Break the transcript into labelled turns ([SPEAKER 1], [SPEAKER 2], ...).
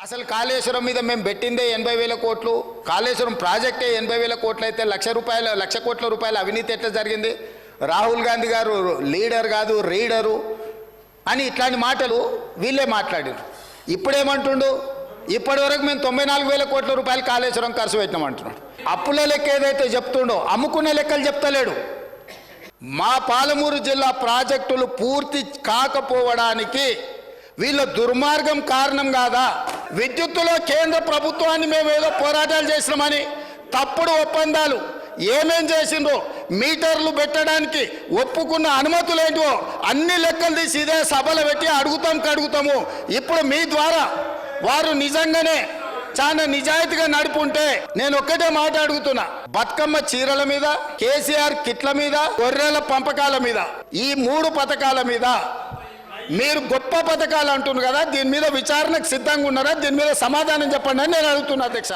[SPEAKER 1] అసలు కాళేశ్వరం మీద మేము పెట్టిందే 80,000 కోట్లు, కాళేశ్వరం ప్రాజెక్టే 80,000 కోట్లు అయితే 1,00,000 కోట్ల రూపాయల అవినీతి ఎట్లా జరిగింది? రాహుల్ గాంధీ గారు లీడర్ కాదు రీడరు అని ఇట్లాంటి మాటలు వీళ్ళే మాట్లాడారు. ఇప్పుడేమంటుండు? ఇప్పటి వరకు మేము 94,000 కోట్ల రూపాయలు కాళేశ్వరం ఖర్చు పెట్టినామంటున్నాడు. అప్పుల లెక్క ఏదైతే చెప్తుండో అమ్ముకునే లెక్కలు చెప్తలేడు. మా పాలమూరు జిల్లా ప్రాజెక్టులు పూర్తి కాకపోవడానికి వీళ్ళ దుర్మార్గం కారణం కాదా? విద్యుత్తులో కేంద్ర ప్రభుత్వాన్ని మేము ఏదో పోరాటాలు చేసినామని తప్పుడు ఒప్పందాలు ఏమేం చేసిండ్రో, మీటర్లు పెట్టడానికి ఒప్పుకున్న అనుమతులు ఏంటో అన్ని లెక్కలు తీసి ఇదే సభలు పెట్టి అడుగుతాము. ఇప్పుడు మీ ద్వారా వారు నిజంగానే చాలా నిజాయితీగా నడుపుంటే నేను ఒక్కటే మాట అడుగుతున్నా, బతుకమ్మ చీరల మీద, కేసీఆర్ కిట్ల మీద, గొర్రెల పంపకాల మీద, ఈ 3 పథకాల మీద మీరు గొప్ప పథకాలు అంటున్నారు కదా, దీని మీద విచారణకు సిద్ధంగా ఉన్నారా? దీని మీద సమాధానం చెప్పండి అని నేను అడుగుతున్నా అధ్యక్ష.